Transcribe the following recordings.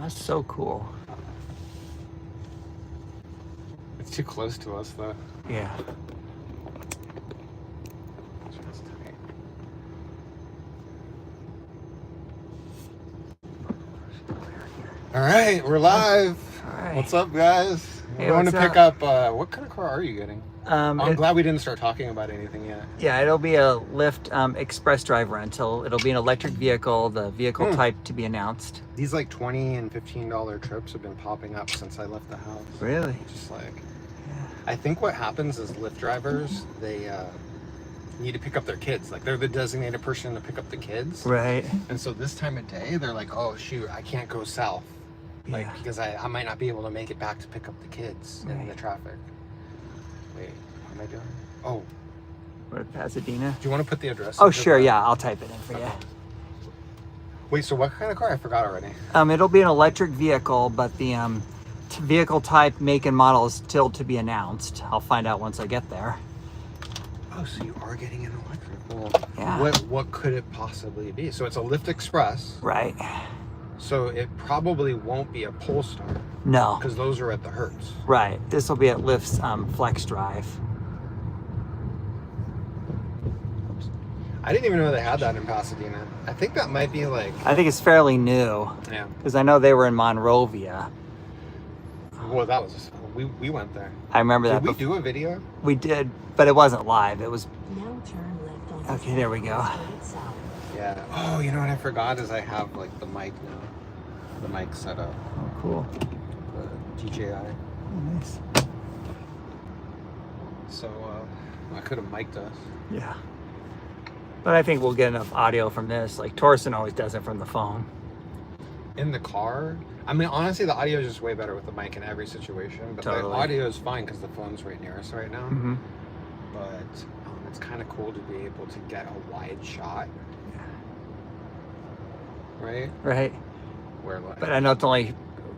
that's so cool. It's too close to us, though. Yeah. All right, we're live. All right. What's up, guys? Hey, We're going to what's pick up. What kind of car are you getting? I'm glad we didn't start talking about anything yet. Yeah, it'll be a LYft Express Drive rental. It'll be an electric vehicle, the vehicle type to be announced. These like $20 and $15 trips have been popping up since I left the house. Really? Just like, I think what happens is Lyft drivers, they need to pick up their kids. Like they're the designated person to pick up the kids. Right. And so this time of day, they're like, oh shoot, I can't go south. Like, because I might not be able to make it back to pick up the kids in the traffic. Wait, what am I doing? Oh. What, Pasadena? Do you want to put the address? Oh, sure, yeah, I'll type it in for you. Wait, so what kind of car? I forgot already. It'll be an electric vehicle, but the vehicle type, make, and model is still to be announced. I'll find out once I get there. Oh, so you are getting an electric. Well, yeah. What could it possibly be? So it's a LYft Express. Right. So it probably won't be a Polestar. No. Because those are at the Hertz. Right. This will be at LYFT's Flex Drive. I didn't even know they had that in Pasadena. I think that might be like... I think it's fairly new. Yeah. Because I know they were in Monrovia. Well, that was... We went there. I remember that. Did we do a video? We did, but it wasn't live. It was... Now turn left on Okay, there we go. Yeah. Oh, you know what I forgot is I have like the mic now. The mic set up. Oh, cool. The DJI. Oh, nice. So I could have mic'd us. Yeah. But I think we'll get enough audio from this. Like Torsten always does it from the phone. In the car? I mean, honestly, the audio is just way better with the mic in every situation. But Totally. the audio is fine because the phone's right near us right now. Mm-hmm. But it's kind of cool to be able to get a wide shot. Right? Right. Where like, But I know it's only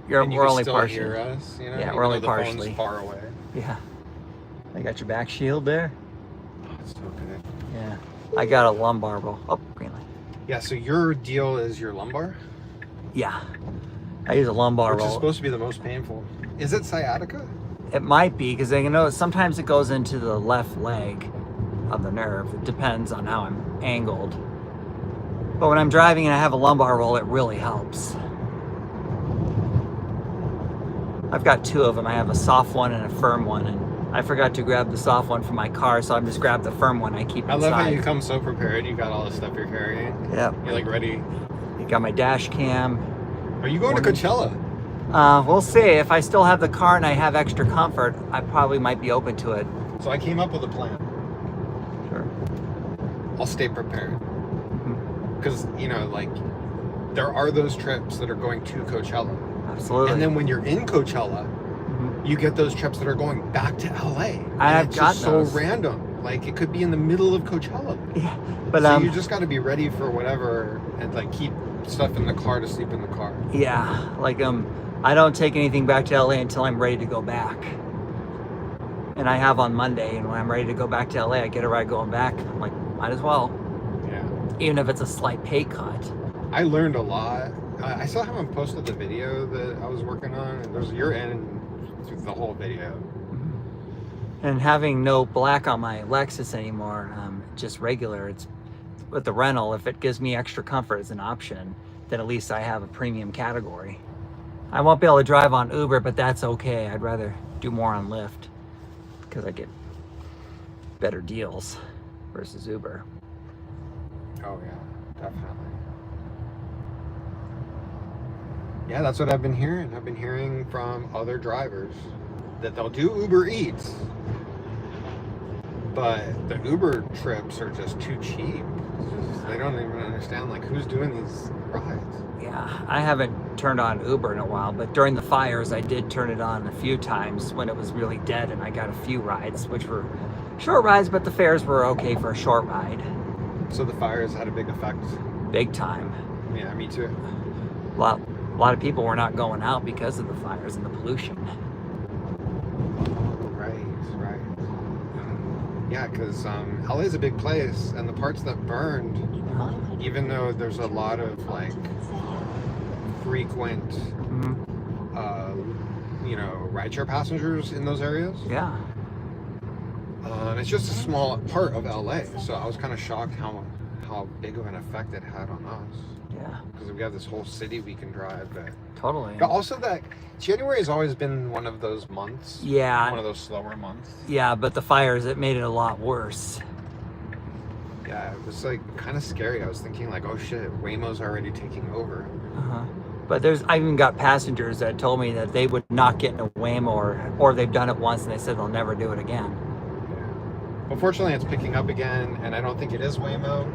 we're only partially. Hear us, you know? Yeah, Even we're only though the partially phone's far away. Yeah. I got your back shield there. Oh, it's so good. Yeah. I got a lumbar roll. Oh, green light. Yeah. So your deal is your lumbar, Yeah. I use a lumbar which roll. is supposed to be the most painful. Is it sciatica? It might be because I know sometimes it goes into the left leg of the nerve. It depends on how I'm angled. But when I'm driving and I have a lumbar roll, it really helps. I've got two of them. I have a soft one and a firm one, and I forgot to grab the soft one for my car, so I just grabbed the firm one I keep inside. I love how you come so prepared. You got all the stuff you're carrying. Yep. You're like ready. You got my dash cam. Are you going to Coachella? We'll see. If I still have the car and I have extra comfort, I probably might be open to it. So I came up with a plan. Sure. I'll stay prepared. Because, you know, like, there are those trips that are going to Coachella. Absolutely. And then when you're in Coachella, you get those trips that are going back to LA. I've it's got just those. so random. Like, it could be in the middle of Coachella. Yeah. But so you just got to be ready for whatever and, like, keep stuff in the car to sleep in the car. Yeah. Like, I don't take anything back to LA until I'm ready to go back. And I have on Monday, and when I'm ready to go back to LA, I get a ride going back. I'm like, might as well. Yeah. Even if it's a slight pay cut. I learned a lot. I still haven't posted the video that I was working on. And there's your end through the whole video. And having no black on my Lexus anymore, just regular, it's with the rental, if it gives me extra comfort as an option, then at least I have a premium category. I won't be able to drive on Uber, but that's okay. I'd rather do more on Lyft because I get better deals versus Uber. Oh yeah, definitely. Yeah, that's what I've been hearing. I've been hearing from other drivers that they'll do Uber Eats, but the Uber trips are just too cheap. They don't even understand, like, who's doing these rides. Yeah, I haven't turned on Uber in a while, but during the fires, I did turn it on a few times when it was really dead, and I got a few rides, which were short rides, but the fares were okay for a short ride. So the fires had a big effect. Big time. Yeah, me too. A lot of people were not going out because of the fires and the pollution. Right. Yeah, because LA is a big place, and the parts that burned, even though there's a lot of like frequent, you know, rideshare passengers in those areas. Yeah. It's just a small part of LA, so I was kind of shocked how big of an effect it had on us. Yeah. Because we have this whole city we can drive. Totally. But also that January has always been one of those months. Yeah. One of those slower months. Yeah, but the fires, it made it a lot worse. Yeah, it was like kind of scary. I was thinking like, oh shit, Waymo's already taking over. But I even got passengers that told me that they would not get in a Waymo or they've done it once and they said they'll never do it again. Well, fortunately, it's picking up again, and I don't think it is Waymo.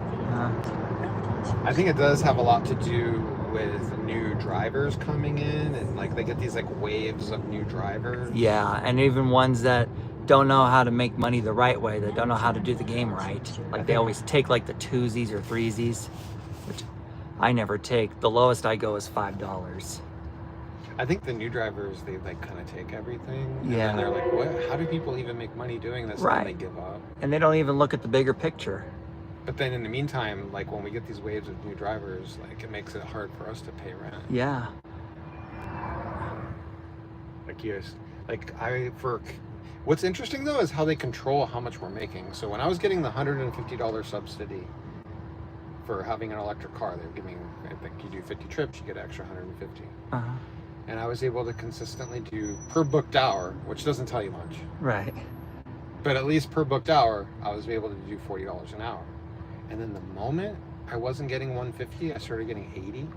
I think it does have a lot to do with new drivers coming in, and like they get these like waves of new drivers. Yeah, and even ones that don't know how to make money the right way, that don't know how to do the game right. Like they always take like the twosies or threesies, which I never take. The lowest I go is $5. I think the new drivers, they like kind of take everything. Yeah. And they're like, what? How do people even make money doing this? Right. And they give up. And they don't even look at the bigger picture. But then in the meantime, like when we get these waves of new drivers, like it makes it hard for us to pay rent. Yeah. Like what's interesting though is how they control how much we're making. So when I was getting the $150 subsidy for having an electric car, they're giving, I think you do 50 trips, you get an extra 150. And I was able to consistently do per booked hour, which doesn't tell you much. Right. But at least per booked hour, I was able to do $40 an hour. And then the moment I wasn't getting 150, I started getting 80.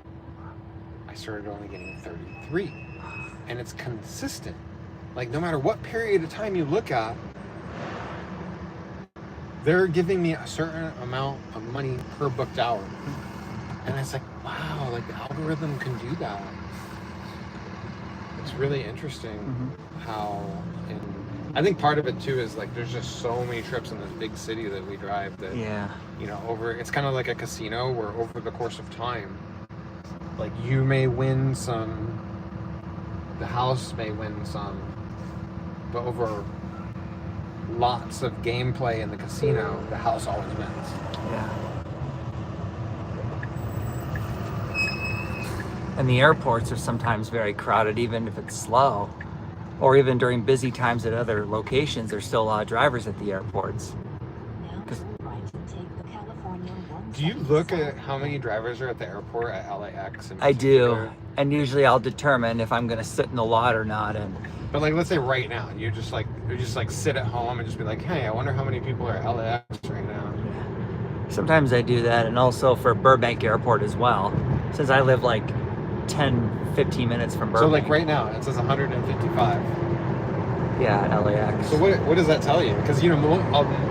I started only getting 33. And it's consistent. Like no matter what period of time you look at, they're giving me a certain amount of money per booked hour. And it's like, wow, like the algorithm can do that. It's really interesting how, I think part of it too is like there's just so many trips in this big city that we drive that, you know, it's kind of like a casino where over the course of time, like you may win some, the house may win some, but over lots of gameplay in the casino, the house always wins. Yeah. And the airports are sometimes very crowded, even if it's slow. Or even during busy times at other locations, there's still a lot of drivers at the airports. Do you look at how many drivers are at the airport at LAX? I do. And usually I'll determine if I'm going to sit in the lot or not. But like, let's say right now, you just like sit at home and just be like, hey, I wonder how many people are at LAX right now. Sometimes I do that. And also for Burbank Airport as well. Since I live like 10-15 minutes from Burbank. So like right now it says 155. Yeah, at LAX. So what does that tell you? Because you know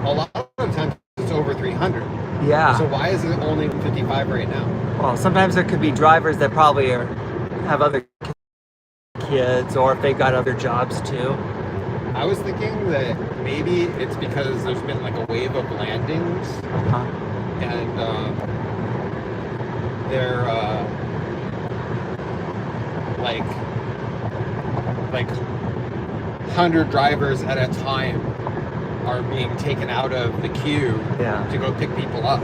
a lot of the times it's over 300. Yeah. So why is it only 55 right now? Well, sometimes there could be drivers that probably have other kids, or if they've got other jobs too. I was thinking that maybe it's because there's been like a wave of landings, and they're like 100 drivers at a time are being taken out of the queue to go pick people up.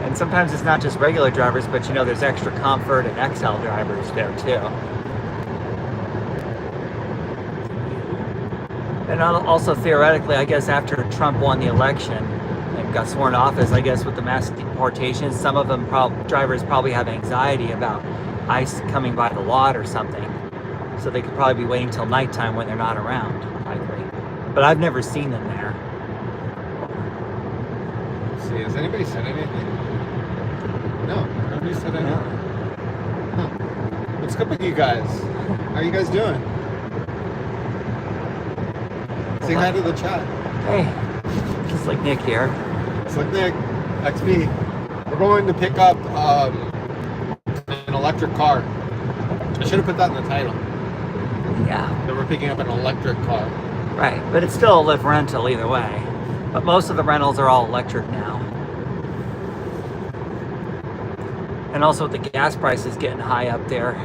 And sometimes it's not just regular drivers, but you know, there's extra comfort and XL drivers there too. And also theoretically, I guess after Trump won the election and got sworn to office, I guess with the mass deportation, some of them drivers probably have anxiety about ICE coming by the lot or something. So they could probably be waiting till nighttime when they're not around, likely. But I've never seen them there. Let's see, has anybody said anything? No, nobody said anything. Huh. What's up with you guys? How are you guys doing? Say hi to the chat. Hey, it's like Nick here. slicknickXP. We're going to pick up an electric car. I should have put that in the title. Yeah. That we're picking up an electric car. Right, but it's still a Lyft rental either way. But most of the rentals are all electric now. And also with the gas prices getting high up there,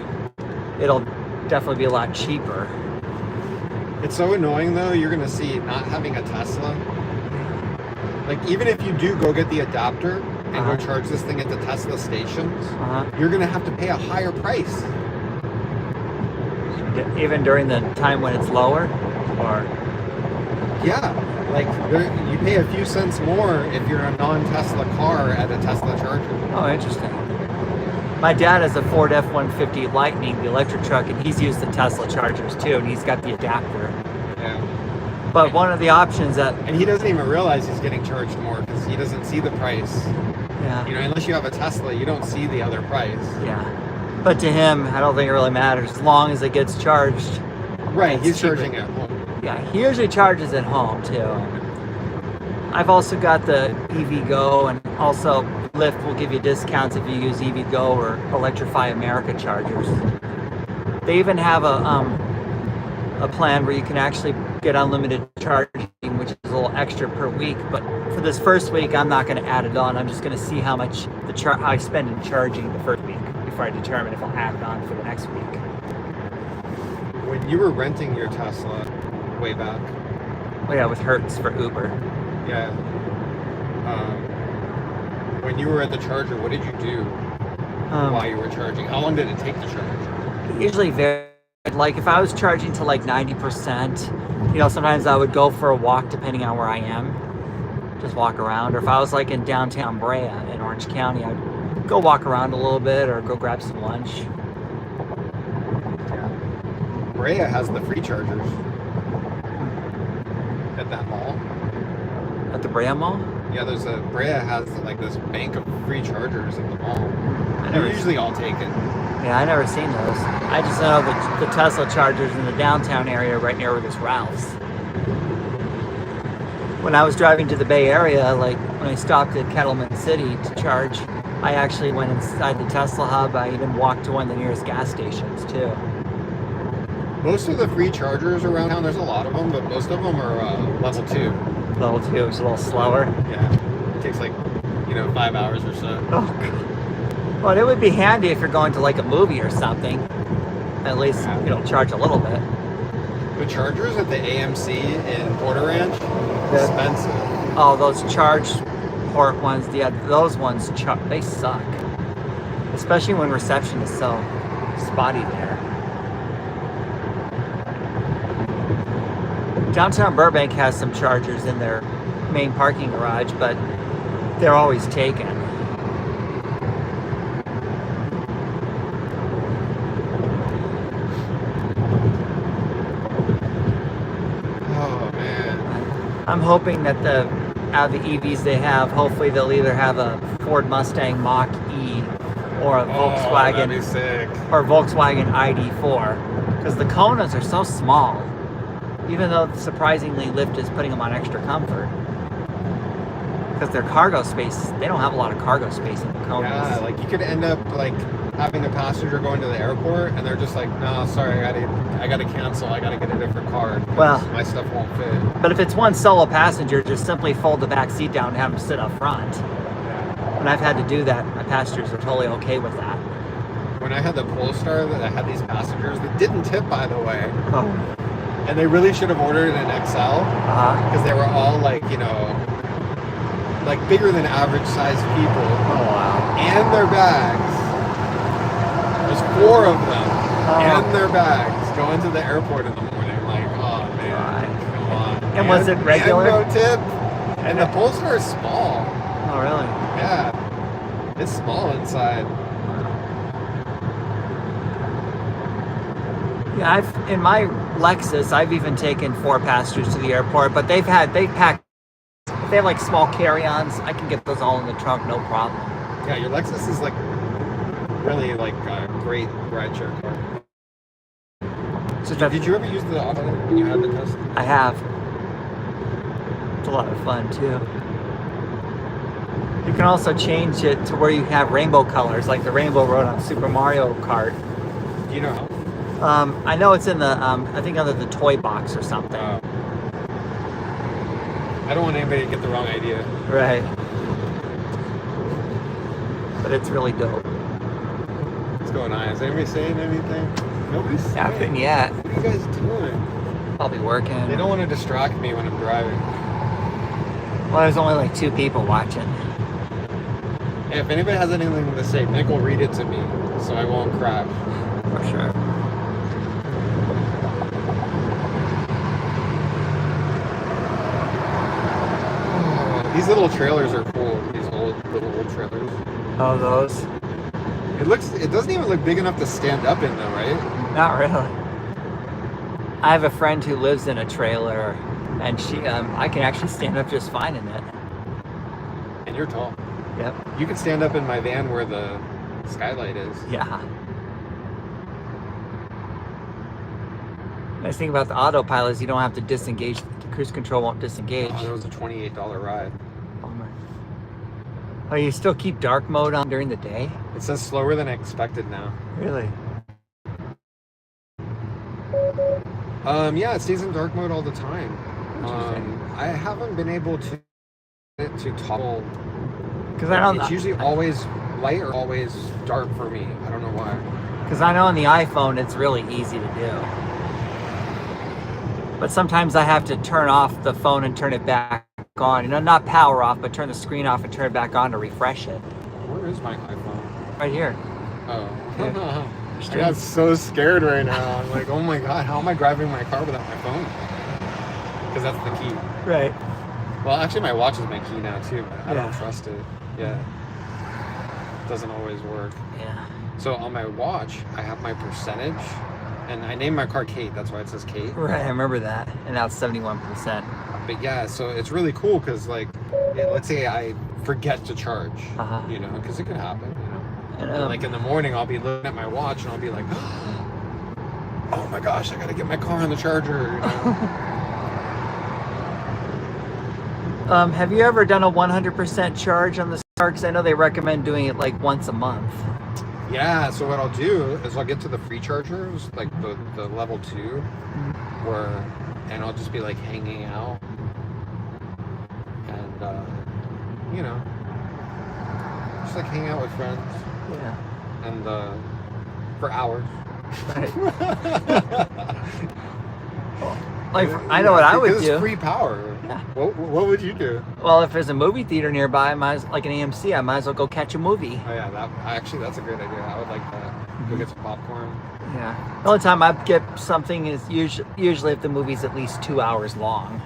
it'll definitely be a lot cheaper. It's so annoying though, you're gonna see not having a Tesla. Like even if you do go get the adapter and go charge this thing at the Tesla stations, you're gonna have to pay a higher price. Even during the time when it's lower, or Yeah, like you pay a few cents more if you're a non-Tesla car at a Tesla charger. oh, interesting. My dad has a Ford F-150 Lightning, the electric truck, and he's used the Tesla chargers too, and he's got the adapter. Yeah. But one of the options that, And he doesn't even realize he's getting charged more because he doesn't see the price. yeah, You know, unless you have a Tesla, you don't see the other price. yeah. But to him, I don't think it really matters as long as it gets charged. Right, It's he's cheaper. charging at home. Yeah, he usually charges at home too. I've also got the EVgo, and also LYft will give you discounts if you use EVgo or Electrify America chargers. They even have a plan where you can actually get unlimited charging, which is a little extra per week. But for this first week, I'm not going to add it on. I'm just going to see how much how I spend in charging the first week before I determine if I'll add it on for the next week. When you were renting your Tesla way back, Oh yeah, with Hertz for Uber. yeah. When you were at the charger, what did you do while you were charging? How long did it take to charge? Usually very, like if I was charging to like 90%, you know, sometimes I would go for a walk depending on where I am, just walk around. Or if I was like in downtown Brea in Orange County, I'd go walk around a little bit or go grab some lunch. Yeah. Brea has the free chargers at that mall. At the Brea Mall? Yeah, Brea has like this bank of free chargers at the mall. never They're usually all taken. Yeah, I never seen those. I just know the Tesla chargers in the downtown area right near where this Ralph's. When I was driving to the Bay Area, like when I stopped at Kettleman City to charge, I actually went inside the Tesla hub. I even walked to one of the nearest gas stations too. Most of the free chargers around town, there's a lot of them, but most of them are level 2. Level 2 is a little slower. Yeah, it takes like, 5 hours or so. Oh, God. Well, it would be handy if you're going to like a movie or something. At least it'll charge a little bit. The chargers at the AMC in Porter Ranch, expensive. Oh, those charge port ones, yeah, those ones, they suck. Especially when reception is so spotty there. Downtown Burbank has some chargers in their main parking garage, but they're always taken. Oh man. I'm hoping that out of the EVs they have, hopefully they'll either have a Ford Mustang Mach-E or a Volkswagen that'd be sick. or Volkswagen ID4, because the Konas are so small. Even though surprisingly LYft is putting them on extra comfort, because their cargo space, they don't have a lot of cargo space in the Konas. Yeah, like you could end up like having a passenger going to the airport and they're just like, no, sorry, I gotta cancel. I gotta get a different car. Well, my stuff won't fit. But if it's one solo passenger, just simply fold the back seat down and have them sit up front. When I've had to do that, my passengers are totally okay with that. When I had the Polestar that I had these passengers that didn't tip, by the way. Oh. And they really should have ordered an XL because they were all like, like bigger than average sized people. Oh wow. And their bags. There's 4 of them. And their bags going to the airport in the morning. Like, oh man, come on. And was it regular? And no tip. And the Polestar is small. Oh really? Yeah. It's small inside. Yeah, in my Lexus, I've even taken 4 passengers to the airport, but they pack. If they have like small carry-ons, I can get those all in the trunk, no problem. Yeah, your Lexus is like really like a great rideshare car. So did you ever use the auto when you had the test? I have. It's a lot of fun too. You can also change it to where you have rainbow colors, like the rainbow road on Super Mario Kart. Do you know how? I know it's in the, I think under the toy box or something. I don't want anybody to get the wrong idea. Right. But it's really dope. What's going on? Is anybody saying anything? Nobody's saying. Nothing yet. What are you guys doing? I'll be working. They don't want to distract me when I'm driving. Well, there's only like 2 people watching. Hey, if anybody has anything to say, Nick will read it to me, so I won't crash. For sure. These little trailers are cool. These little old trailers. Oh, those? It doesn't even look big enough to stand up in though, right? Not really. I have a friend who lives in a trailer, and I can actually stand up just fine in it. And you're tall. Yep. You can stand up in my van where the skylight is. Yeah. Nice thing about the autopilot is you don't have to disengage. The cruise control won't disengage. Oh, that was a $28 ride. Oh, you still keep dark mode on during the day? It says slower than I expected now. Really? Yeah, it stays in dark mode all the time. I haven't been able to toggle. Because I don't. It's usually always light or always dark for me. I don't know why. Because I know on the iPhone it's really easy to do. But sometimes I have to turn off the phone and turn it back on. You know, not power off, but turn the screen off and turn it back on to refresh it. Where is my iPhone? Right here. Oh. Yeah. I got so scared right now. I'm like, oh my god, how am I driving my car without my phone? Because that's the key. Right. Well, actually, my watch is my key now too, but I don't Yeah. trust it. Yeah. It doesn't always work. Yeah. So on my watch, I have my percentage, and I named my car Kate. That's why it says Kate. Right, I remember that. And now it's 71%. But yeah, so it's really cool because, like, let's say I forget to charge, Uh-huh. you know, because it could happen, you know. And, And, like in the morning, I'll be looking at my watch and I'll be like, oh my gosh, I gotta get my car on the charger, you know. Have you ever done a 100% charge on the car? Because I know they recommend doing it like once a month. Yeah, so what I'll do is I'll get to the free chargers, like the level 2, and I'll just be like hanging out, and you know, just like hang out with friends, Yeah. and for hours. Right. Like, I know what I would Because do. it's free power. Yeah. What would you do? Well, if there's a movie theater nearby, like an AMC, I might as well go catch a movie. Oh yeah, that's a great idea. I would like that. Go get some popcorn. Yeah. The only time I get something is usually if the movie's at least 2 hours long.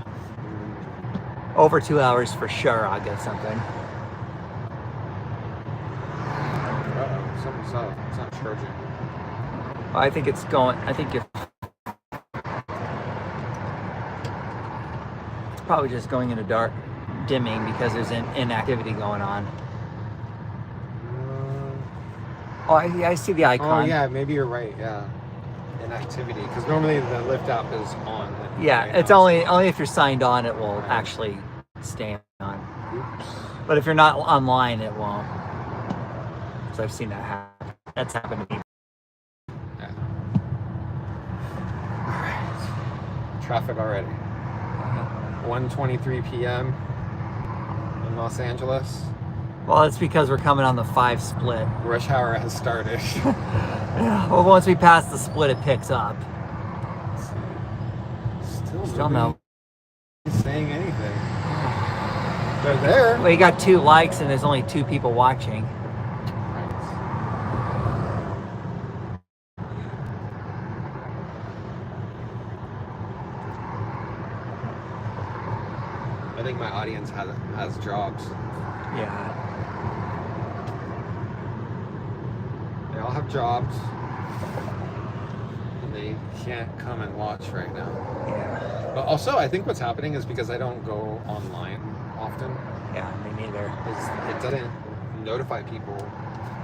Over 2 hours for sure, I'll get something. Uh-oh, something's up. It's not charging. I think it's going. I think you're probably just going into dark, dimming because there's inactivity going on. Oh, I see the icon. Oh yeah, maybe you're right. Yeah, inactivity. Because normally the Lyft app is on. Yeah, right it's now. only if you're signed on it will actually stay on. Oops. But if you're not online, it won't. So I've seen that happen. That's happened to me. Yeah. All right. Traffic already. 1:23 p.m. in Los Angeles. Well, it's because we're coming on the 5 split. Rush hour has started. Yeah. Well, once we pass the split, it picks up. Still no. Saying anything. They're there. Well, you got 2 likes and there's only 2 people watching. I think my audience has jobs. Yeah. They all have jobs. And they can't come and watch right now. Yeah. But also, I think what's happening is because I don't go online often. Yeah, me neither. It doesn't notify people.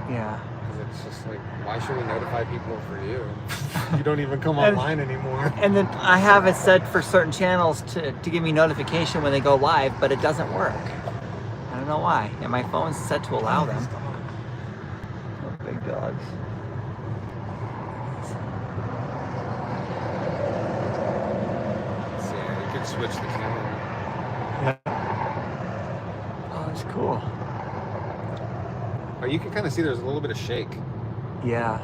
Yeah. Because it's just like, why should we notify people for you? You don't even come online anymore. And then I have it set for certain channels to give me notification when they go live, but it doesn't work. I don't know why. And my phone's set to allow them. Oh, big dogs. So yeah, you could switch the camera. Yeah. Oh, it's cool. Oh, you can kind of see there's a little bit of shake. Yeah.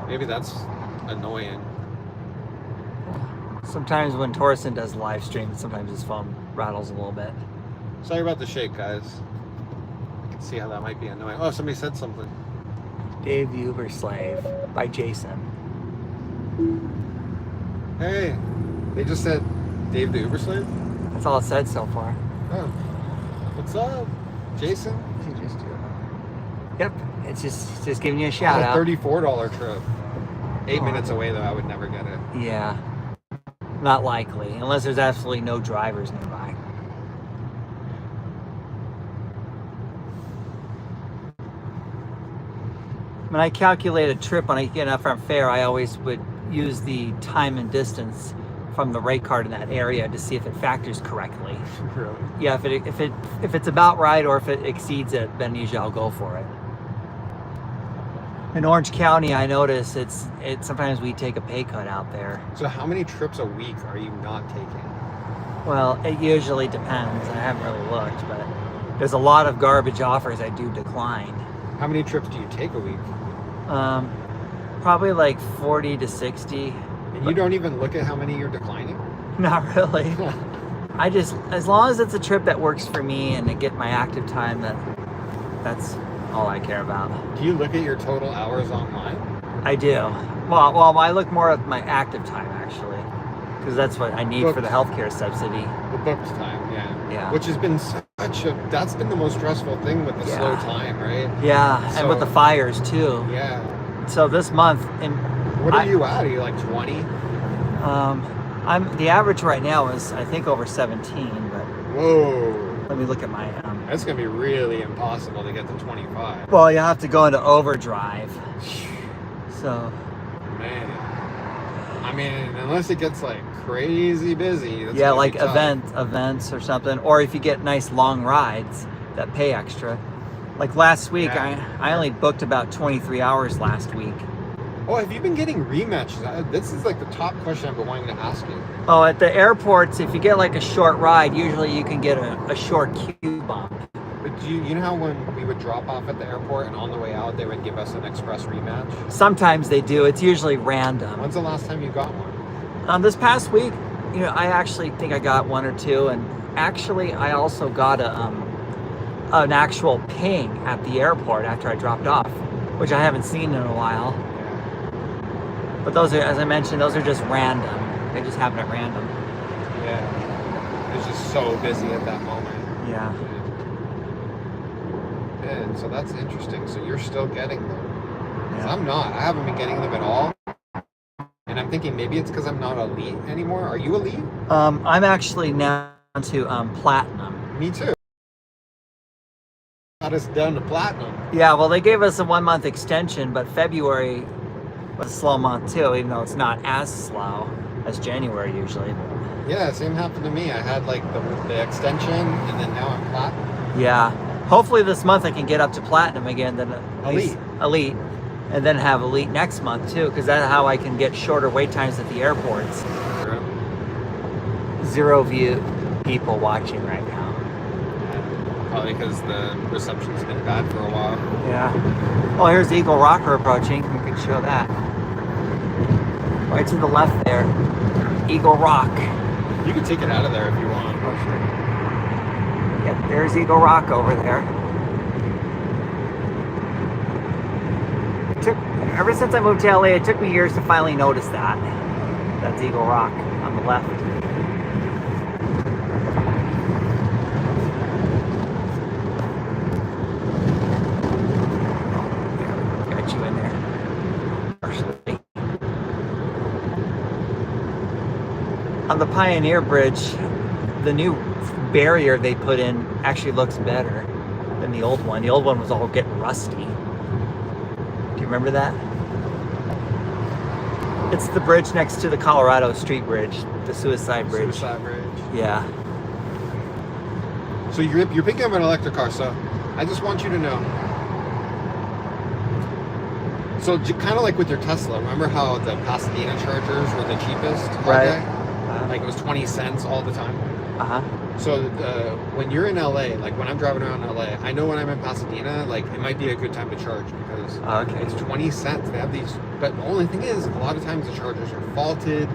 Maybe that's annoying. Sometimes when Torsten does live streams, sometimes his phone rattles a little bit. Sorry about the shake, guys. I can see how that might be annoying. Oh, somebody said something. Dave the Uber Slave by Jason. Hey, they just said Dave the Uber Slave? That's all it said so far. Oh, What's up, Jason? Yep, it's just giving you a shout out. $34 trip. 8 minutes away though, I would never get it. Yeah, not likely, unless there's absolutely no drivers nearby. When I calculate a trip when I get an upfront fare, I always would use the time and distance from the rate card in that area to see if it factors correctly. Really? Yeah, if it's about right or if it exceeds it, then usually I'll go for it. In Orange County, I notice it's sometimes we take a pay cut out there. So how many trips a week are you not taking? Well, it usually depends. I haven't really looked, but there's a lot of garbage offers I do decline. How many trips do you take a week? Probably like 40 to 60. And you don't even look at how many you're declining? Not really. I just, as long as it's a trip that works for me and to get my active time, that's all I care about. Do you look at your total hours online? I do. Well, I look more at my active time actually, because that's what I need for the healthcare subsidy. The booked time, yeah. Yeah. Which has been that's been the most stressful thing with the slow time, right? Yeah, so, and with the fires too. Yeah. So this month, what are you at? Are you like 20? The average right now is I think over 17, but whoa. Let me look at my That's gonna be really impossible to get to 25. Well, you have to go into overdrive. So man, I mean, unless it gets like crazy busy. That's yeah, like events or something, or if you get nice long rides that pay extra. Like last week, I only booked about 23 hours last week. Oh, have you been getting rematches? This is like the top question I've been wanting to ask you. Oh, at the airports, if you get like a short ride, usually you can get a short queue bump. But do you know how when we would drop off at the airport and on the way out, they would give us an express rematch? Sometimes they do. It's usually random. When's the last time you got one? This past week, I actually think I got one or two, and actually I also got an actual ping at the airport after I dropped off, which I haven't seen in a while. But those are, as I mentioned, those are just random. They just happen at random. Yeah. It's just so busy at that moment. Yeah. And so that's interesting. So you're still getting them. Yeah. I'm not. I haven't been getting them at all. And I'm thinking maybe it's because I'm not elite anymore. Are you elite? I'm actually now to platinum. Me too. Got us down to platinum. Yeah, well, they gave us a 1 month extension, but February was a slow month too, even though it's not as slow as January usually. Yeah, same happened to me. I had like the extension, and then now I'm platinum. Yeah, hopefully this month I can get up to platinum again, then elite, and then have elite next month too, because that's how I can get shorter wait times at the airports. Zero view people watching right now. Probably because the reception's been bad for a while. Yeah. Oh, here's Eagle Rock we're approaching. We can show that. Right to the left there. Eagle Rock. You can take it out of there if you want. Oh, sure. Yeah, there's Eagle Rock over there. Ever since I moved to LA, it took me years to finally notice that. That's Eagle Rock on the left. On the Pioneer Bridge, the new barrier they put in actually looks better than the old one. The old one was all getting rusty. Do you remember that? It's the bridge next to the Colorado Street Bridge, the Suicide Bridge. Suicide Bridge. Yeah. So you're picking up an electric car, so I just want you to know. So kind of like with your Tesla, remember how the Pasadena chargers were the cheapest? Right. Like it was 20 cents all the time. Uh-huh. So when you're in LA, like when I'm driving around LA, I know when I'm in Pasadena, like it might be a good time to charge because it's 20 cents. They have these, but the only thing is, a lot of times the chargers are faulted.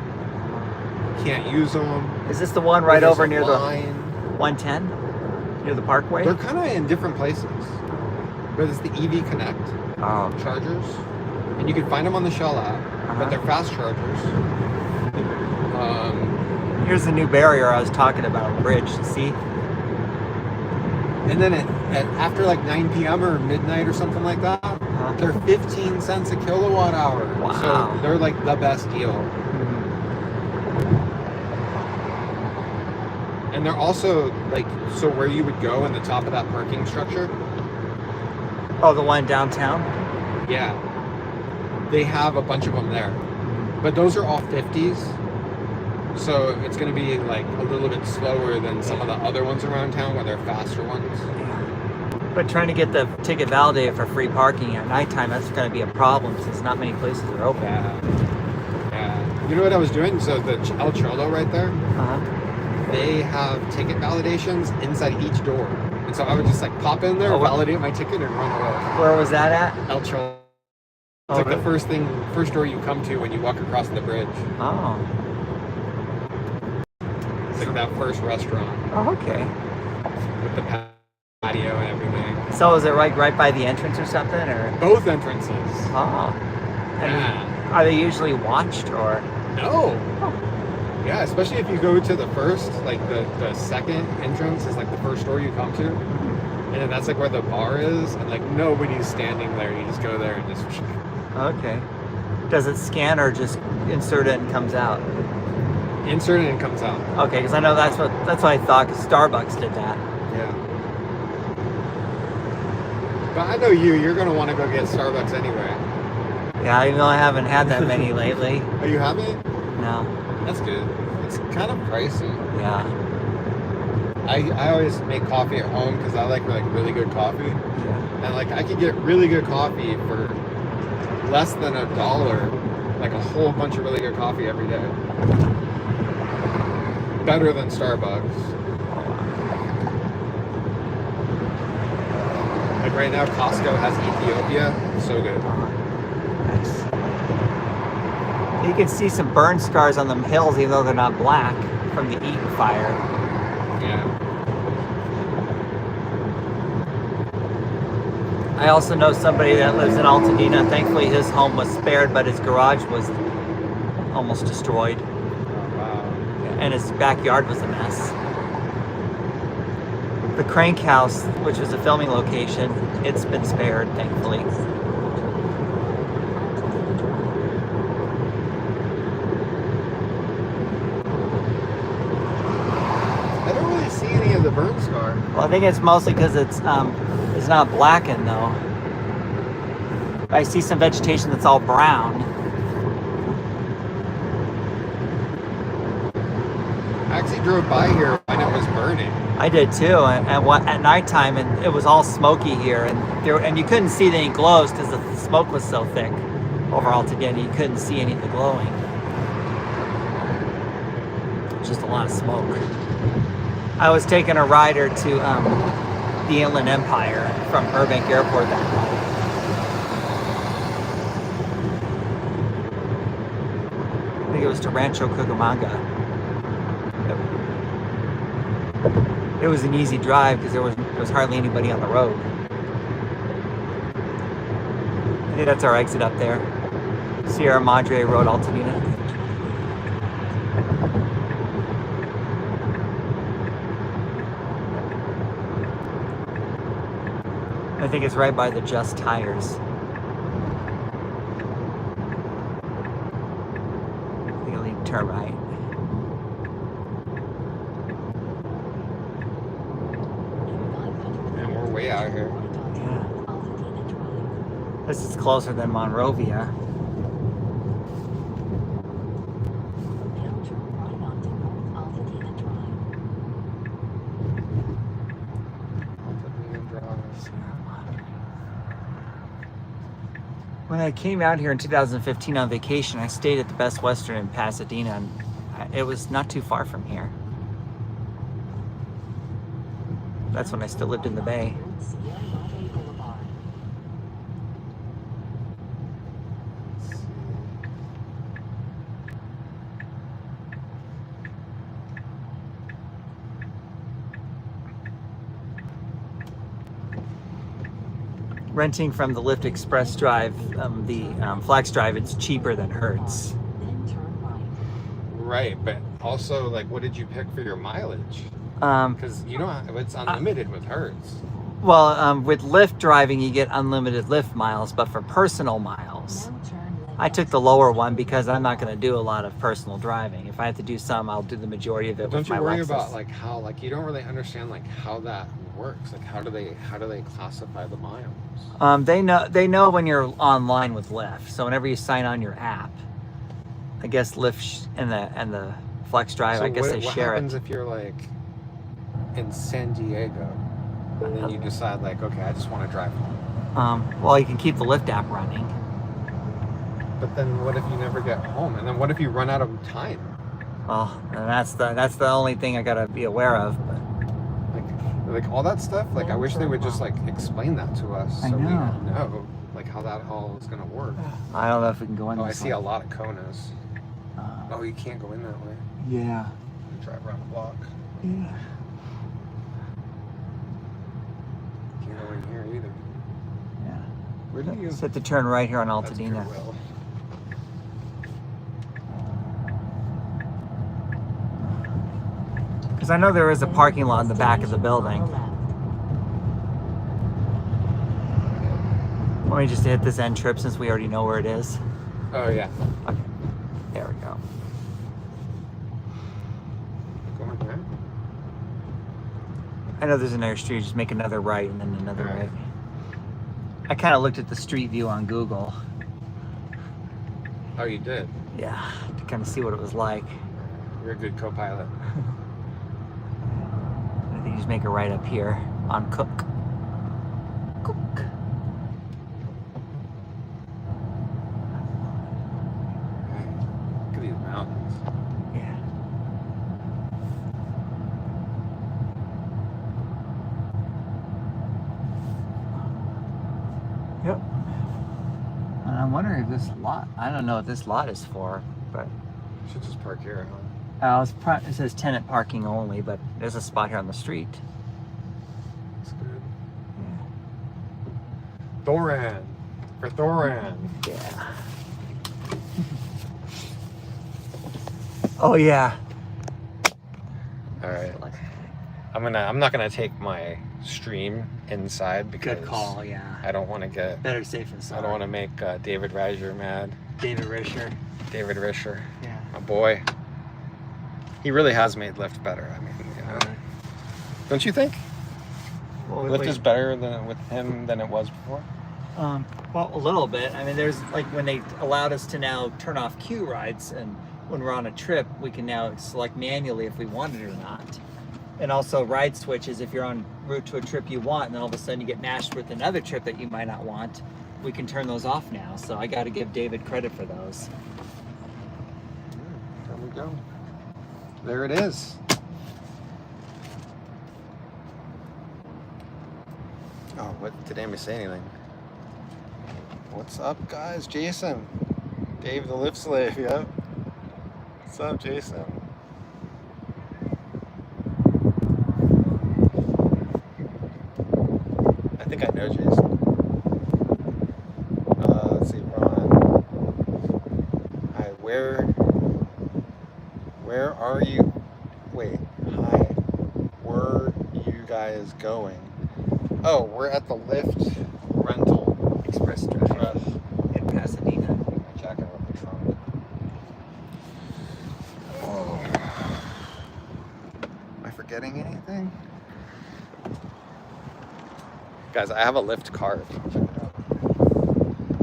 Can't use them. Is this the one right over near line. the 110? Near the Parkway? They're kind of in different places. But it's the EV Connect chargers. And you can find them on the Shell app, but they're fast chargers. Here's the new barrier I was talking about, bridge, see? And then after like 9 p.m. or midnight or something like that, they're 15 cents a kilowatt hour. Wow. So they're like the best deal. And they're also like, so where you would go in the top of that parking structure. Oh, the one downtown? Yeah. They have a bunch of them there. But those are all 50s. So it's going to be like a little bit slower than some of the other ones around town where they're faster ones. But trying to get the ticket validated for free parking at nighttime, that's going to be a problem since not many places are open. Yeah. You know what I was doing? So the El Cholo right there, they have ticket validations inside each door. And so I would just like pop in there, validate my ticket, and run away. Where was that at? El Cholo. It's like the first door you come to when you walk across the bridge. Oh. It's like that first restaurant. Oh, okay. With the patio and everything. So is it right by the entrance or something, or? Both entrances. Oh. And are they usually watched or? No. Oh. Yeah, especially if you go to the first, like the second entrance is like the first door you come to. And then that's like where the bar is, and like nobody's standing there. You just go there and just. Okay. Does it scan or just insert it and comes out? Insert it and comes out. Okay, because I know that's what I thought. Because Starbucks did that. Yeah. But I know you're gonna want to go get Starbucks anyway. Yeah, even though I haven't had that many lately. Oh, you haven't? No. That's good. It's kind of pricey. Yeah. I always make coffee at home because I like really good coffee. Yeah. And like I could get really good coffee for less than $1, like a whole bunch of really good coffee every day. Better than Starbucks. Like right now, Costco has Ethiopia. So good. Nice. You can see some burn scars on the hills, even though they're not black, from the Eaton fire. Yeah. I also know somebody that lives in Altadena. Thankfully, his home was spared, but his garage was almost destroyed. Oh, wow. And his backyard was a mess. The Crank House, which was a filming location, it's been spared, thankfully. I don't really see any of the burn scar. Well, I think it's mostly because it's not blackened though. I see some vegetation that's all brown. I actually drove by here when it was burning. I did too, and at nighttime, and it was all smoky here, and you couldn't see any glows because the smoke was so thick over Altadena. You couldn't see any of the glowing. Just a lot of smoke. I was taking a rider to the Inland Empire from Burbank Airport that night. I think it was to Rancho Cucamonga. It was an easy drive because there was hardly anybody on the road. I think that's our exit up there. Sierra Madre Road, Altadena. I think it's right by the Just Tires. I think I'll need to turn right. And we're way out here. Yeah. This is closer than Monrovia. When I came out here in 2015 on vacation, I stayed at the Best Western in Pasadena, and it was not too far from here. That's when I still lived in the Bay. Renting from the LYft Express Drive, the Flex Drive, it's cheaper than Hertz. Right, but also, like, what did you pick for your mileage? Um, Because you don't. It's unlimited with Hertz. well, with Lyft driving, you get unlimited Lyft miles, but for personal miles, Now turn left I took the lower one because I'm not going to do a lot of personal driving. If I have to do some, I'll do the majority of it But with don't my you worry Lexus. about like how like you don't really understand like how that works? Like how do they classify the miles? They know when you're online with Lyft. So whenever you sign on your app, I guess Lyft and the Flex Drive, So I guess what they share happens it. if you're like in San Diego and then you decide like, okay, I just want to drive home? Well, you can keep the Lyft app running. But then what if you never get home? And then what if you run out of time? Well, and that's the only thing I gotta be aware of. But Like all that stuff. Like I wish they would just like explain that to us I so we know. know like how that all is gonna work. I don't know if we can go in. Oh, I this see a way. lot of Konas. Oh, you can't go in that way. Yeah. You drive around the block. Yeah. Can't go in here either. Yeah. Where do you? Set to turn right here on That's Altadena. Goodwill. Because I know there is a parking lot in the back of the building. Want me just to hit this end trip since we already know where it is? Oh yeah. Okay. There we go. Going there. I know there's another street. Just make another right and then another All right. right. I kind of looked at the street view on Google. Oh, you did. Yeah, to kind of see what it was like. You're a good co-pilot. I think you just make a right up here on Cook. Cook. Look at these mountains. Yeah. Yep. And I'm wondering if this lot, I don't know what this lot is for, but Should just park here, huh? it says tenant parking only, but there's a spot here on the street. That's good. Yeah. Thoran. For Thoran. Yeah. Oh yeah. All right. I'm not gonna take my stream inside because Good call, yeah. I don't want to get. Better safe than sorry. I don't want to make David Reiser mad. David Risher. David Risher, Yeah. my boy. He really has made Lyft better. I mean, you know. Don't you think? Well, Lyft is better with him than it was before. Well, a little bit. I mean, there's like when they allowed us to now turn off queue rides, and when we're on a trip, we can now select manually if we want it or not. And also ride switches if you're on route to a trip you want, and then all of a sudden you get matched with another trip that you might not want. We can turn those off now. So I got to give David credit for those. There we go. There it is. Oh, what did Amy say anything? What's up, guys? Jason, Dave the Lyft Slave. Yep. What's up, Jason? I think I know Jason. Let's see, Ron. Hi, where are you? Wait, hi. Where are you guys going? Oh, we're at the Lyft rental Express Drive in Pasadena. My jacket up the trunk. Oh. Am I forgetting anything? Guys, I have a Lyft card. Check it out.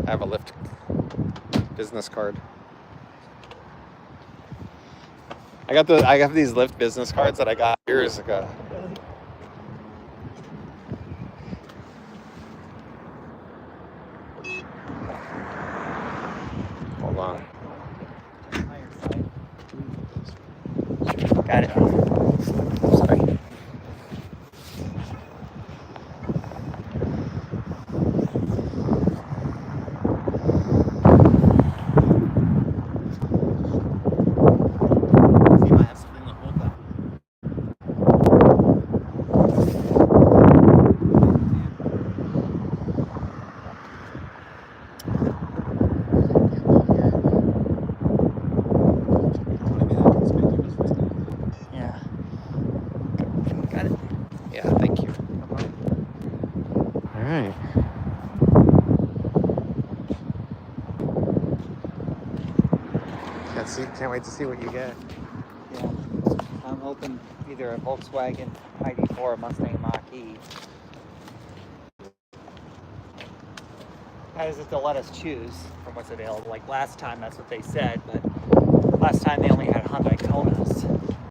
I have a Lyft business card. I have these Lyft business cards that I got years ago. Hold on. Got it. Sorry. You might have something to hold that. Maybe that right. Can't wait to see what you get. Yeah, I'm hoping either a Volkswagen ID4 or Mustang Mach-E. That is if they'll let us choose from what's available. Like last time, that's what they said, but last time they only had Hyundai Konas.